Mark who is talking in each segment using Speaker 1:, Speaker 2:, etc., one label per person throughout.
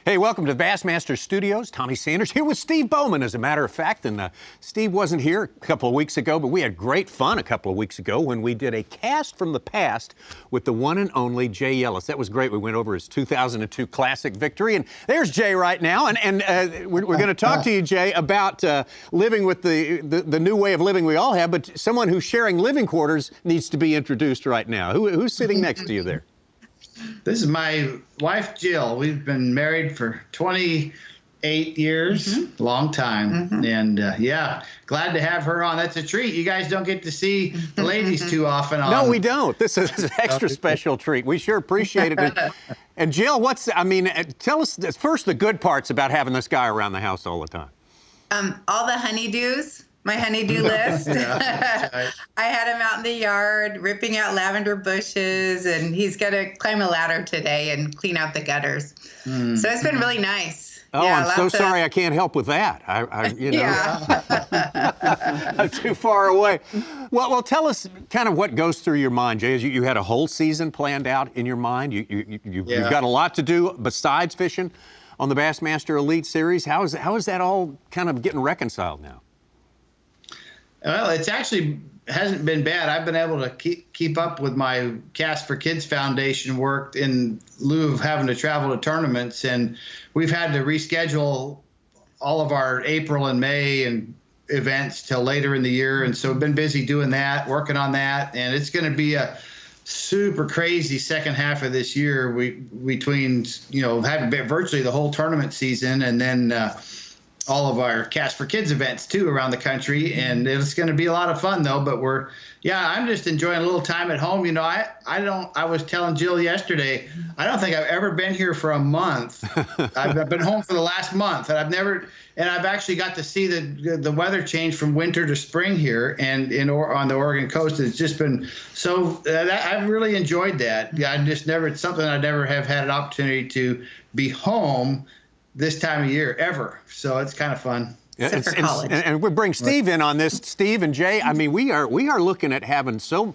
Speaker 1: Hey, welcome to the Bassmaster Studios. Tommy Sanders here with Steve Bowman, as a matter of fact. And Steve wasn't here a couple of weeks ago, but we had great fun a couple of weeks ago when we did a cast from the past with the one and only Jay Yelas. That was great. We went over his 2002 Classic victory. And there's Jay right now. And we're going to talk to you, Jay, about living with the new way of living we all have. But someone who's sharing living quarters needs to be introduced right now. Who's sitting next to you there?
Speaker 2: This is my wife, Jill. We've been married for 28 years, long time. And yeah, glad to have her on. That's a treat. You guys don't get to see the ladies too often on.
Speaker 1: No, we don't. This is an extra special treat. We sure appreciate it. And Jill, tell us first the good parts about having this guy around the house all the time.
Speaker 3: All the honeydews. My honeydew list. I had him out in the yard ripping out lavender bushes, and he's going to climb a ladder today and clean out the gutters. So it's been really nice.
Speaker 1: Oh, yeah, I'm so sorry I can't help with that. I'm too far away. Well, tell us kind of what goes through your mind, Jay. You had a whole season planned out in your mind. You've got a lot to do besides fishing on the Bassmaster Elite Series. How is that all kind of getting reconciled now?
Speaker 2: Well, it's actually hasn't been bad. I've been able to keep up with my Cast for Kids Foundation work in lieu of having to travel to tournaments, and we've had to reschedule all of our April and May and events till later in the year, and so we've been busy doing that, working on that, and it's going to be a super crazy second half of this year. Between having virtually the whole tournament season, and then all of our Cast for Kids events too around the country, and it's going to be a lot of fun though. But I'm just enjoying a little time at home. I was telling Jill yesterday, I don't think I've ever been here for a month. I've been home for the last month, and I've actually got to see the weather change from winter to spring here, and on the Oregon coast. It's just been so I've really enjoyed that. It's something I never have had an opportunity to be home this time of year ever, so it's kind of fun.
Speaker 1: And we bring Steve in on this. Steve and Jay, we are looking at having so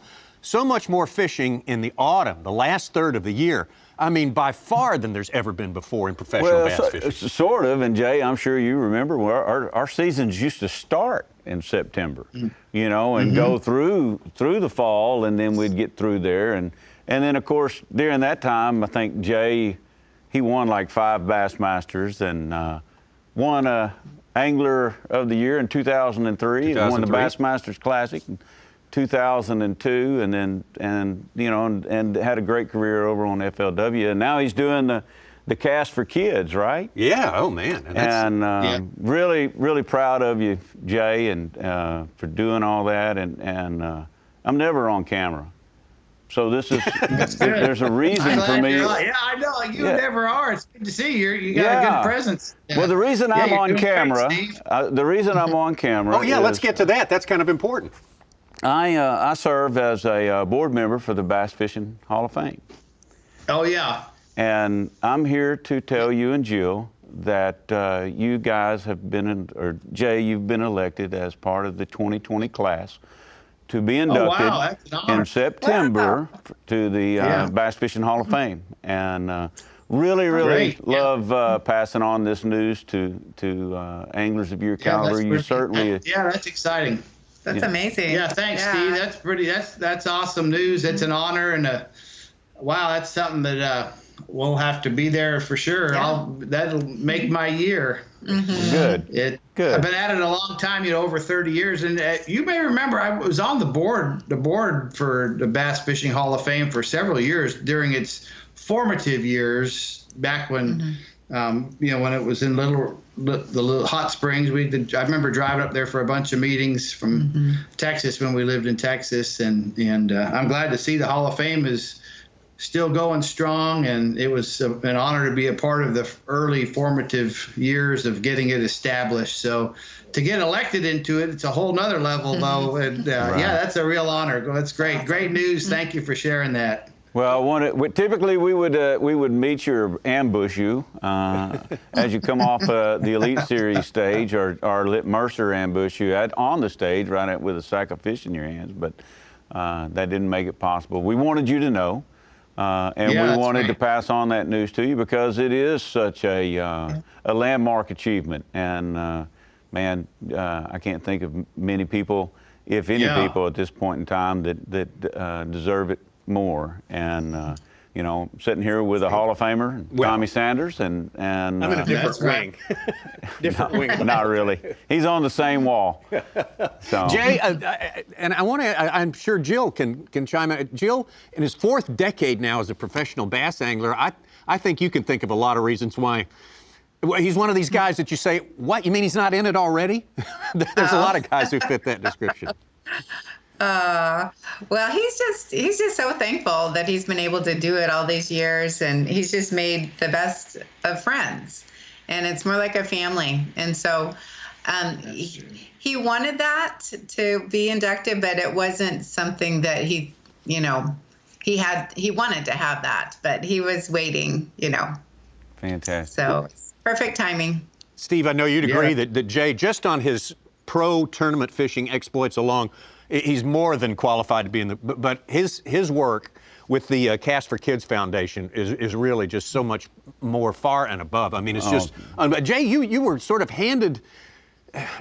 Speaker 1: much more fishing in the autumn, the last third of the year. By far than there's ever been before in professional bass fishing.
Speaker 4: Sort of, and Jay, I'm sure you remember our seasons used to start in September, and go through the fall, and then we'd get through there, and then of course during that time, I think Jay, he won like 5 Bassmasters and won Angler of the Year in 2003 and won the Bassmasters Classic in 2002, and had a great career over on FLW. And now he's doing the Cast for Kids, right?
Speaker 1: Yeah. Oh man.
Speaker 4: And really, really proud of you, Jay, and for doing all that. And I'm never on camera. So this is, there's a reason for me.
Speaker 2: Yeah, I know. You never are. It's good to see you. You got a good presence.
Speaker 4: Well, the reason I'm on camera,
Speaker 1: Oh, yeah, let's get to that. That's kind of important.
Speaker 4: I serve as a board member for the Bass Fishing Hall of Fame.
Speaker 2: Oh, yeah.
Speaker 4: And I'm here to tell you and Jill that you guys have Jay, you've been elected as part of the 2020 class to be inducted in September to the Bass Fishing Hall of Fame. And really love passing on this news to anglers of your caliber. You certainly...
Speaker 2: that's exciting.
Speaker 3: That's amazing.
Speaker 2: Yeah, thanks, Steve. That's awesome news. It's an honor, and that's something that we'll have to be there for sure. That'll make my year.
Speaker 4: Good.
Speaker 2: I've been at it a long time, over 30 years, and you may remember I was on the board for the Bass Fishing Hall of Fame for several years during its formative years, back when when it was in the little hot springs. I remember driving up there for a bunch of meetings from Texas when we lived in Texas, and I'm glad to see the Hall of Fame is still going strong, and it was an honor to be a part of the early formative years of getting it established. So to get elected into it, it's a whole nother level, though. And that's a real honor. That's great. Great news. Thank you for sharing that.
Speaker 4: Well, typically we would meet you or ambush you as you come off the Elite Series stage, or let Mercer ambush you on the stage with a sack of fish in your hands, but that didn't make it possible. We wanted you to know And
Speaker 2: Yeah,
Speaker 4: we
Speaker 2: that's
Speaker 4: wanted to
Speaker 2: great.
Speaker 4: pass on that news to you because it is such a landmark achievement. And man, I can't think of many people, if any
Speaker 2: Yeah.
Speaker 4: people at this point in time, that deserve it more. And you know, sitting here with a Hall of Famer,
Speaker 1: Well,
Speaker 4: Tommy Sanders, and
Speaker 1: I'm in a different
Speaker 2: That's right.
Speaker 1: wing. Different wing.
Speaker 4: not really. He's on the same wall. So.
Speaker 1: Jay, and I want to, I'm sure Jill can chime in. Jill, in his 4th decade now as a professional bass angler, I think you can think of a lot of reasons why. Well, he's one of these guys that you say, what, you mean he's not in it already? There's a lot of guys who fit that description.
Speaker 3: Well, he's just so thankful that he's been able to do it all these years, and he's just made the best of friends, and it's more like a family. And so he wanted that to be inducted, but it wasn't something that he wanted to have that, but he was waiting,
Speaker 4: Fantastic.
Speaker 3: So perfect timing.
Speaker 1: Steve, I know you'd agree
Speaker 2: Yeah.
Speaker 1: that Jay, just on his pro tournament fishing exploits alone, he's more than qualified to be in the. But his work with the Cast for Kids Foundation is really just so much more, far and above. I mean, it's just. Jay, you were sort of handed.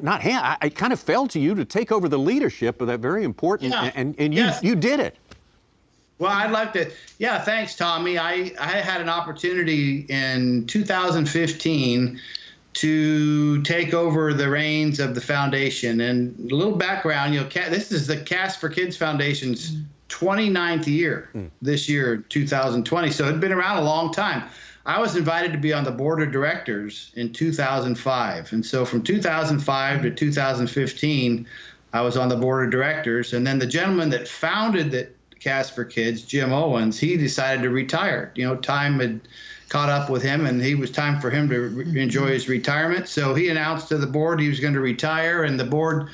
Speaker 1: Not hand. I kind of fell to you to take over the leadership of that very important,
Speaker 2: Yeah.
Speaker 1: and
Speaker 2: Yes.
Speaker 1: you did it.
Speaker 2: Well, I'd like to. Yeah, thanks, Tommy. I had an opportunity in 2015 to take over the reins of the foundation. And a little background, this is the Cast for Kids Foundation's 29th year this year, 2020. So it'd been around a long time. I was invited to be on the board of directors in 2005. And so from 2005 to 2015, I was on the board of directors. And then the gentleman that founded the Cast for Kids, Jim Owens, he decided to retire. Time had caught up with him, and it was time for him to enjoy his retirement. So he announced to the board he was going to retire, and the board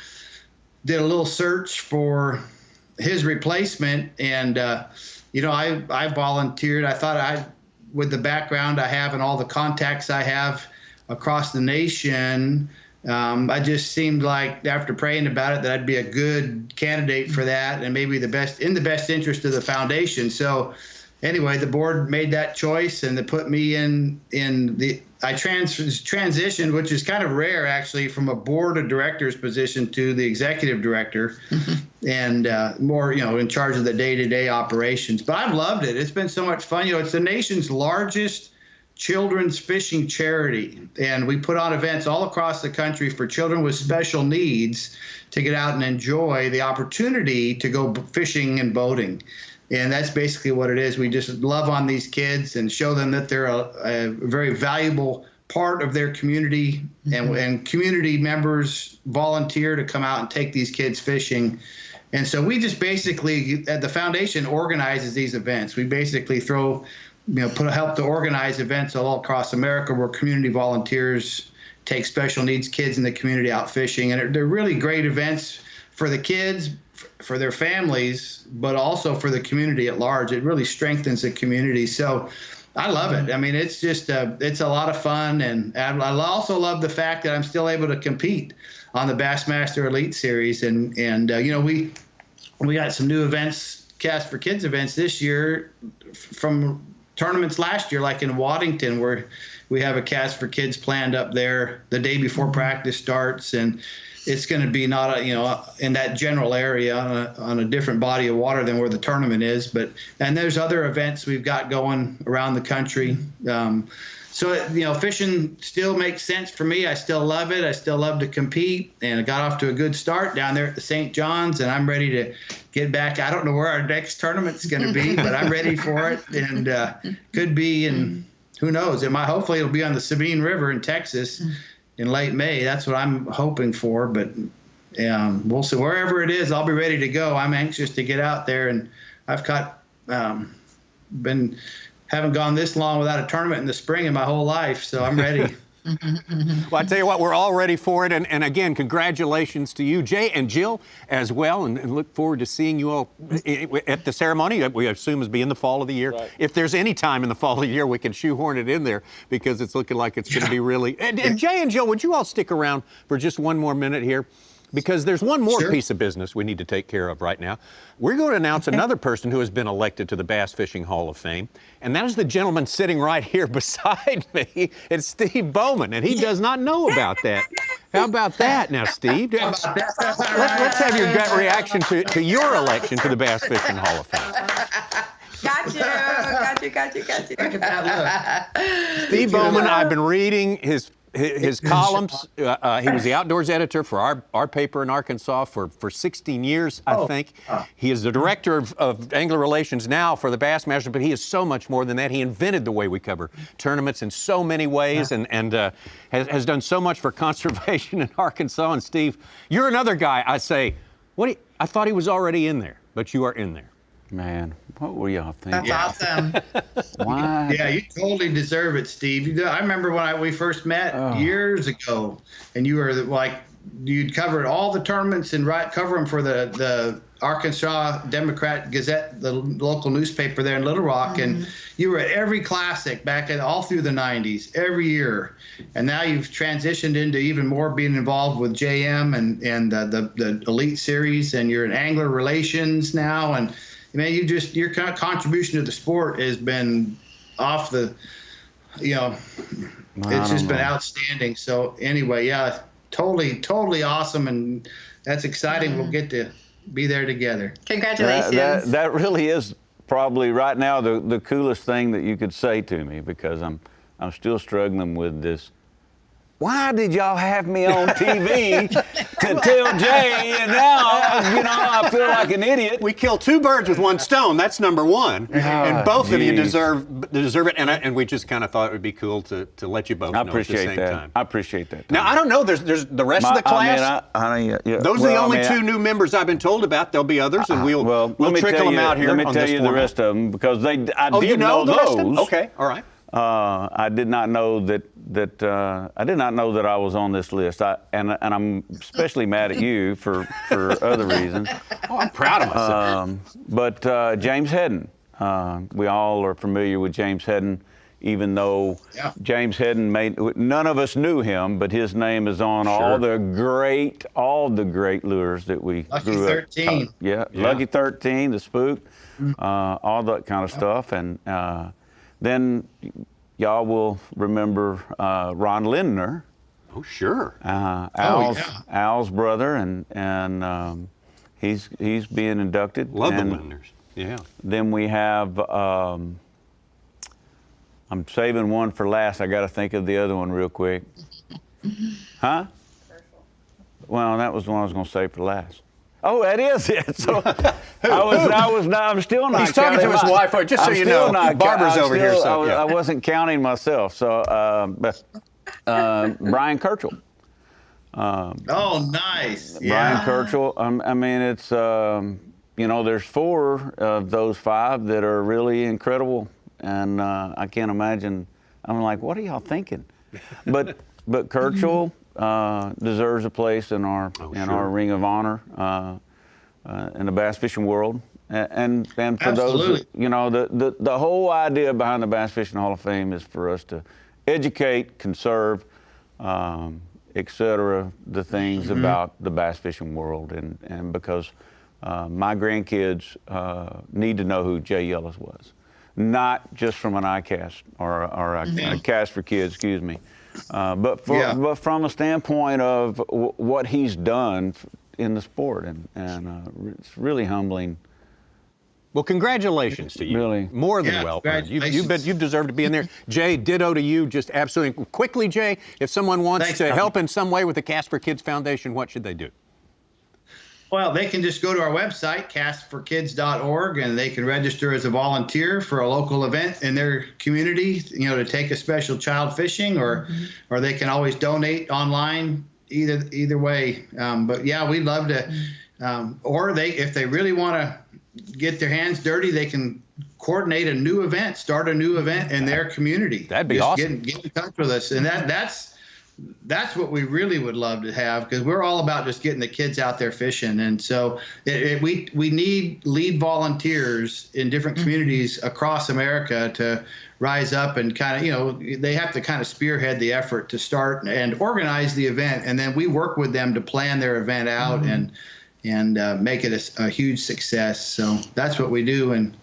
Speaker 2: did a little search for his replacement. And I volunteered. I thought with the background I have and all the contacts I have across the nation, I just seemed like, after praying about it, that I'd be a good candidate for that, and maybe in the best interest of the foundation. So anyway, the board made that choice, and they put me I transitioned, which is kind of rare actually, from a board of directors position to the executive director, and more, in charge of the day-to-day operations. But I've loved it. It's been so much fun. It's the nation's largest children's fishing charity, and we put on events all across the country for children with special needs to get out and enjoy the opportunity to go fishing and boating. And that's basically what it is. We just love on these kids and show them that they're a very valuable part of their community, and community members volunteer to come out and take these kids fishing. And so we just basically, the foundation organizes these events. We basically help to organize events all across America where community volunteers take special needs kids in the community out fishing. And they're really great events for the kids, for their families, but also for the community at large. It really strengthens the community. So I love it. I mean, it's just it's a lot of fun, and I also love the fact that I'm still able to compete on the Bassmaster Elite Series. And we got some new events, Cast for Kids events this year from tournaments last year, like in Waddington, where we have a Cast for Kids planned up there the day before practice starts, and it's going to be not in that general area on a different body of water than where the tournament is. And there's other events we've got going around the country. So fishing still makes sense for me. I still love it. I still love to compete, and I got off to a good start down there at the St. John's, and I'm ready to get back. I don't know where our next tournament's going to be, but I'm ready for it, and could be, and who knows? Hopefully it'll be on the Sabine River in Texas in late May. That's what I'm hoping for, but we'll see. Wherever it is, I'll be ready to go. I'm anxious to get out there, and I've haven't gone this long without a tournament in the spring in my whole life, so I'm ready.
Speaker 1: Well, I tell you what, we're all ready for it. And again, congratulations to you, Jay, and Jill as well. And look forward to seeing you all at the ceremony. We assume is be in the fall of the year. Right. If there's any time in the fall of the year, we can shoehorn it in there, because it's looking like it's going to be really. And Jay and Jill, would you all stick around for just one more minute here? because there's one more
Speaker 2: Sure.
Speaker 1: piece of business we need to take care of right now. We're going to announce another person who has been elected to the Bass Fishing Hall of Fame, and that is the gentleman sitting right here beside me. It's Steve Bowman, and he does not know about that. How about that now, Steve? Let's have your gut reaction to your election to the Bass Fishing Hall of Fame.
Speaker 3: Got you.
Speaker 2: Look at that look.
Speaker 1: Steve Bowman, I've been reading his columns. He was the outdoors editor for our paper in Arkansas for 16 years, I think. He is the director of angler relations now for the Bassmasters, but he is so much more than that. He invented the way we cover tournaments in so many ways, and has done so much for conservation in Arkansas. And Steve, you're another guy. I say, I thought he was already in there, but you are in there.
Speaker 4: Man, what were y'all thinking?
Speaker 3: That's awesome.
Speaker 4: Why?
Speaker 2: Yeah, you totally deserve it, Steve. I remember when we first met years ago, and you were you'd covered all the tournaments and cover them for the Arkansas Democrat Gazette, the local newspaper there in Little Rock, and you were at every classic back all through the 90s, every year. And now you've transitioned into even more being involved with JM and the Elite Series, and you're in angler relations now, and man, your contribution to the sport has been off the, it's just been outstanding. So anyway, yeah, totally awesome, and that's exciting. We'll get to be there together.
Speaker 3: Congratulations.
Speaker 4: That really is probably right now the coolest thing that you could say to me, because I'm still struggling with this. Why did y'all have me on TV to tell Jay? And now, I feel like an idiot.
Speaker 1: We kill two birds with one stone. That's number one. And both of you deserve it. And we just kind of thought it would be cool to let you both know at the same time.
Speaker 4: I appreciate that.
Speaker 1: Now, I don't know. There's the rest of the class. Those are the only two new members I've been told about. There'll be others, and we'll trickle them out here.
Speaker 4: Let me tell you the rest of them, because I did know those.
Speaker 1: Okay, all right.
Speaker 4: I did not know that I was on this list. And I'm especially mad at you for other reasons.
Speaker 1: Oh, I'm proud of myself.
Speaker 4: But James Hedden, we all are familiar with James Hedden, even though James Hedden none of us knew him, but his name is on all the great lures that we
Speaker 2: Lucky
Speaker 4: grew
Speaker 2: 13.
Speaker 4: up. Yeah, Lucky 13, the Spook, all that kind of stuff, and. Then y'all will remember Ron Lindner.
Speaker 1: Oh, sure.
Speaker 4: Al's brother, and he's being inducted.
Speaker 1: Love the Lindners. Yeah.
Speaker 4: Then we have. I'm saving one for last. I got to think of the other one real quick. Huh? Well, that was the one I was going to save for last. Oh, that is it. So I'm still not.
Speaker 1: He's talking to his wife, just so you know. Barbara's over here. So
Speaker 4: I wasn't counting myself. So, Brian Kirchhoff.
Speaker 2: Oh, nice.
Speaker 4: Brian Kirchhoff. I mean, it's there's 4 of those 5 that are really incredible, and I can't imagine. I'm like, what are y'all thinking? But Kirchhoff deserves a place in our Ring of Honor in the bass fishing world, and for
Speaker 2: Absolutely.
Speaker 4: those, the whole idea behind the Bass Fishing Hall of Fame is for us to educate, conserve, etc. the things about the bass fishing world, and because my grandkids need to know who Jay Yelas was, not just from an iCast or a cast for kids, excuse me. But from a standpoint of what he's done in the sport, and it's really humbling.
Speaker 1: Well, congratulations to you.
Speaker 4: Really.
Speaker 1: More than well earned. You've deserved to be in there. Jay, ditto to you, just absolutely. Quickly, Jay, if someone wants to help in some way with the Cast for Kids Foundation, what should they do?
Speaker 2: Well, they can just go to our website, castforkids.org, and they can register as a volunteer for a local event in their community, to take a special child fishing, or they can always donate online, either way. But yeah, we'd love to, or if they really want to get their hands dirty, they can coordinate a new event, start a new event in their community.
Speaker 1: That'd be awesome.
Speaker 2: Get in touch with us. And that's that's what we really would love to have, because we're all about just getting the kids out there fishing. And so we need lead volunteers in different communities across America to rise up and kind of, you know, they have to kind of spearhead the effort to start and organize the event. And then we work with them to plan their event out and make it a huge success. So that's what we do. And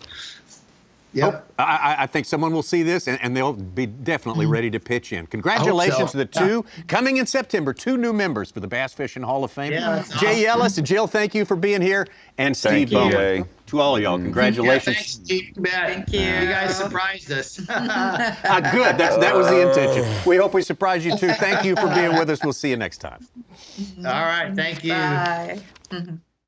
Speaker 2: yep.
Speaker 1: I think someone will see this and they'll be definitely ready to pitch in. Congratulations to the two coming in September, 2 new members for the Bass Fishing Hall of Fame.
Speaker 2: Yeah,
Speaker 1: Jay Yelas and Jill, thank you for being here. And Steve Bowman.
Speaker 4: Jay.
Speaker 1: To all of y'all, congratulations.
Speaker 2: Yeah, thanks, Steve.
Speaker 3: Thank you.
Speaker 2: You guys surprised us.
Speaker 1: Good. That was the intention. We hope we surprise you too. Thank you for being with us. We'll see you next time.
Speaker 2: All right. Thank you.
Speaker 3: Bye.